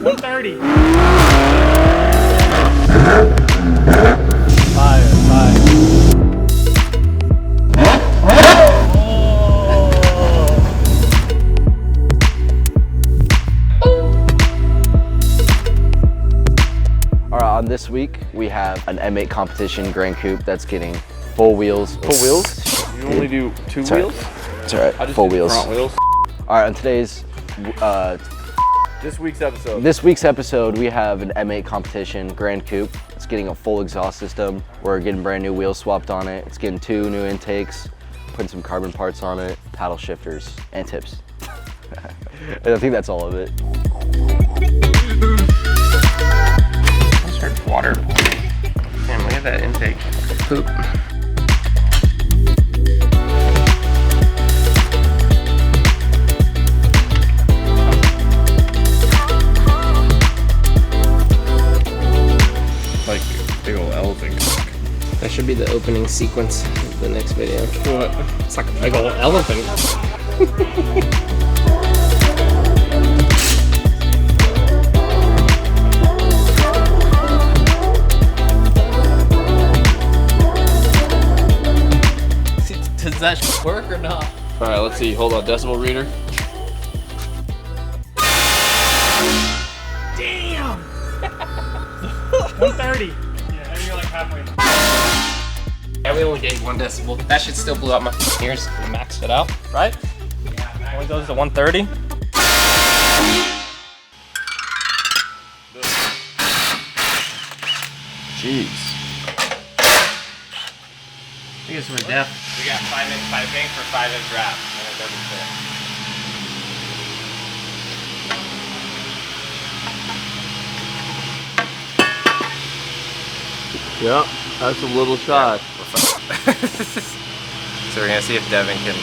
130. Fire. All right, on this week, we have an M8 Competition Grand Coupe that's getting full wheels. Full wheels? You only do two wheels? It's all right, full wheels. Front wheels. All right, on today's, This week's episode. we have an M8 Competition Grand Coupe. It's getting a full exhaust system. We're getting brand new wheels swapped on it. It's getting 2 new intakes, putting some carbon parts on it, paddle shifters, and tips. And I think that's all of it. I heard water. Damn, look at that intake. Poop. Like big old elephant. That should be the opening sequence of the next video. What? It's like a big old elephant. Does that work or not? All right, let's see. Hold on, decibel reader. Damn! 130. Yeah, now you're like halfway. Yeah, we only gained 1 decibel. That shit still blew out my ears. We maxed it out, right? Yeah, only goes to 130. Jeez. I guess we're deaf. We got 5-inch piping for 5-inch wrap, and it doesn't fit. Yeah, that's a little shot. So we're gonna see if Devin can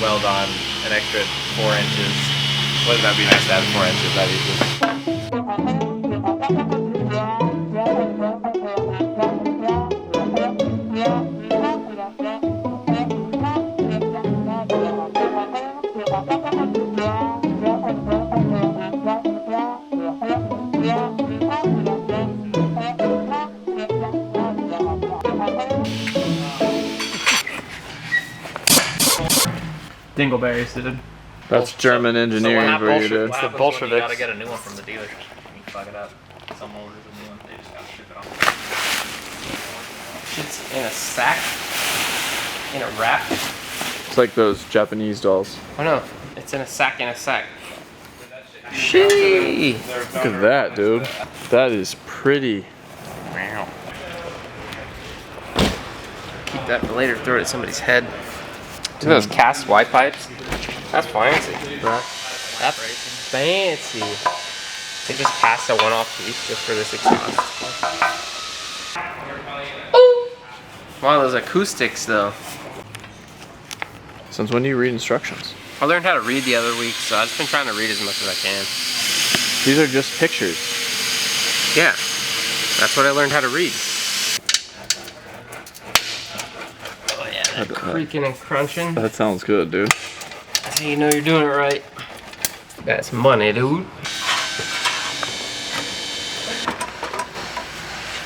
weld on an extra 4 inches. Wouldn't that be nice to have 4 inches that easy? Dingleberries, dude. That's German engineering for you, dude. It's the Bolsheviks. You gotta get a new one from the dealer. You fuck it up. Someone orders a new one, they just gotta ship it off. Shit's in a sack, in a wrap. It's like those Japanese dolls. Oh no, it's in a sack in a sack. Shee! Look at that, dude. That is pretty. Wow. Keep that for later, throw it at somebody's head. Look at those cast Y pipes. That's fancy. That's fancy. They just passed a one-off piece just for this exhaust. Wow, those acoustics though. Since when do you read instructions? I learned how to read the other week, so I've just been trying to read as much as I can. These are just pictures. Yeah, that's what I learned how to read. Oh yeah, that creaking and crunching. That sounds good, dude. That's how you know you're doing it right. That's money, dude.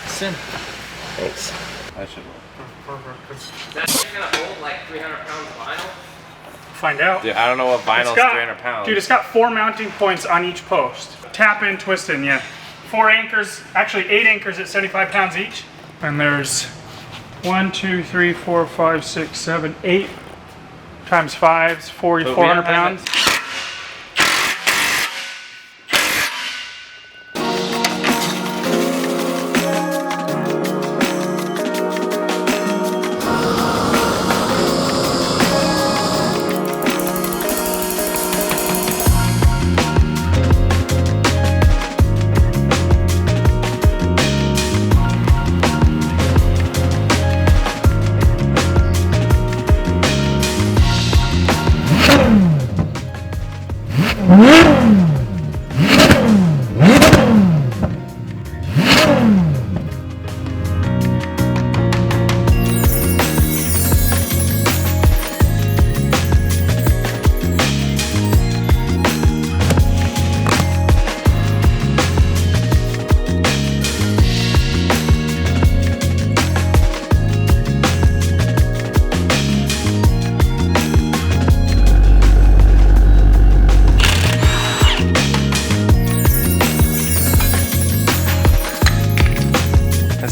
Listen. Thanks. That should work. Is that shit gonna hold like 300 pounds vinyl? Find out. Dude, I don't know what vinyl is 300 pounds. Dude, it's got 4 mounting points on each post. Tap in, twist in, yeah. 4 anchors, actually 8 anchors at 75 pounds each. And there's 1, 2, 3, 4, 5, 6, 7, 8 times 5's 400 pounds.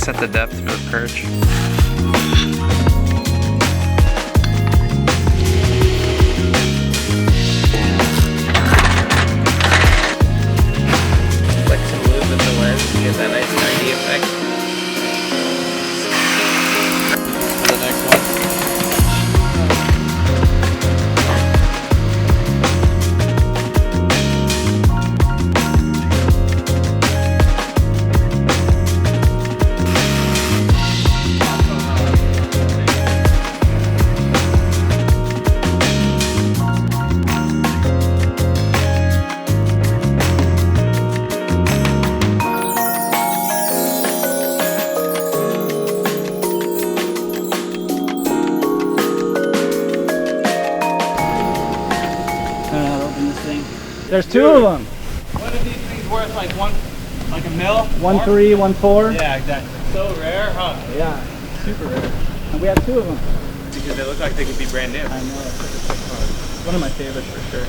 set the depth for the perch. Like some lube with the lens to get that nice 90 effect. The next one. There's two of them. What are these things worth? Like a mil? 1.3, 1.4. Yeah, exactly. So rare, huh? Yeah, super rare. And we have two of them. Because they look like they could be brand new. I know, it's such a sick car. One of my favorites for sure.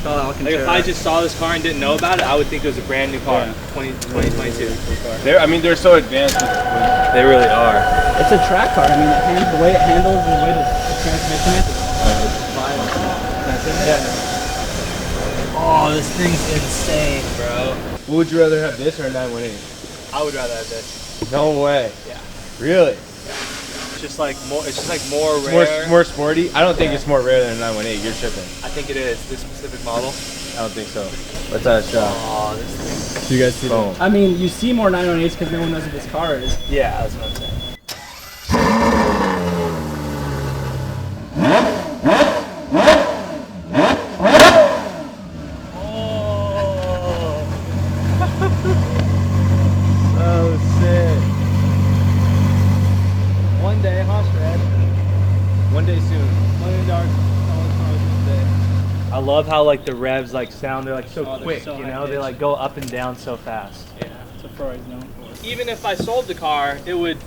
Like if I just saw this car and didn't know about it, I would think it was a brand new car. Yeah. 2022. I mean, they're so advanced. They really are. It's a track car. I mean, the way it handles and the way the transmission is. That's it. Yeah. Oh, this thing's insane, bro. What would you rather have, this or a 918? I would rather have this. No way. Yeah. Really? It's just like more rare. More sporty? I don't think it's more rare than a 918. You're tripping. I think it is. This specific model. I don't think so. Let's have a shot. Oh, this thing. Do you guys see that? I mean, you see more 918s because no one knows what this car is. Yeah, that's what I'm saying. I love how like the revs like sound, they're like so quick, so you high know, they pitched. like go up and down so fast. Yeah, that's what Ferrari's known for. Even if I sold the car, it would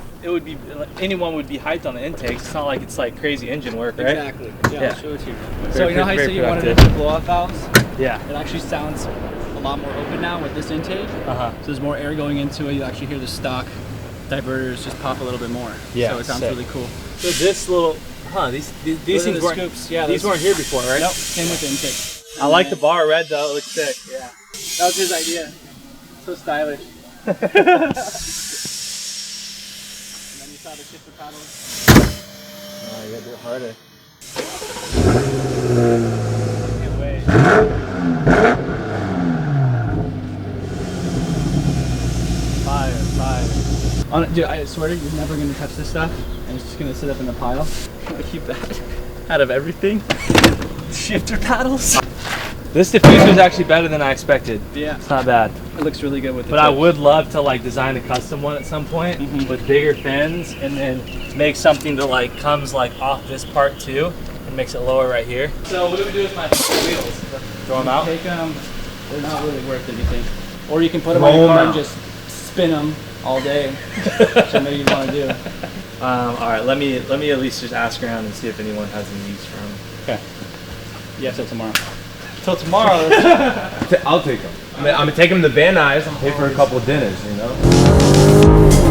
be, anyone would be hyped on the intakes. It's not like it's like crazy engine work, right? Exactly. Yeah, Yeah. I'll show it to you. Very So you know how you very said you wanted productive. it to blow off valves? Yeah. It actually sounds a lot more open now with this intake. Uh-huh. So there's more air going into it. You actually hear the stock diverters just pop a little bit more. Yeah, So it sounds sick. really cool. So this little, these Those things are the weren't, scoops. Yeah, these those- weren't here before, right? Nope, came with the intake. I like the bar red though, it looks sick. Yeah, that was his idea. So stylish. And then you saw the shifter paddles. Oh, you gotta do it harder. Can't wait. Fire. Dude, I swear to you, you're never gonna touch this stuff, and it's just gonna sit up in a pile. I'm gonna keep that out of everything. Shifter paddles. This diffuser is actually better than I expected. Yeah, It's not bad. it looks really good with the But I tips. would love to like design a custom one at some point with bigger fins, and then make something that like comes like off this part too, and makes it lower right here. So what do we do with my wheels? Throw them out? Take them. They're not really worth anything. Or you can put them on your car and just spin them all day. Which I know you want to do. All right, let me at least just ask around and see if anyone has any use for them. Okay. Yeah, till tomorrow. Till tomorrow. I'll take them. I'm gonna take them to Van Nuys and pay for a couple of dinners, you know?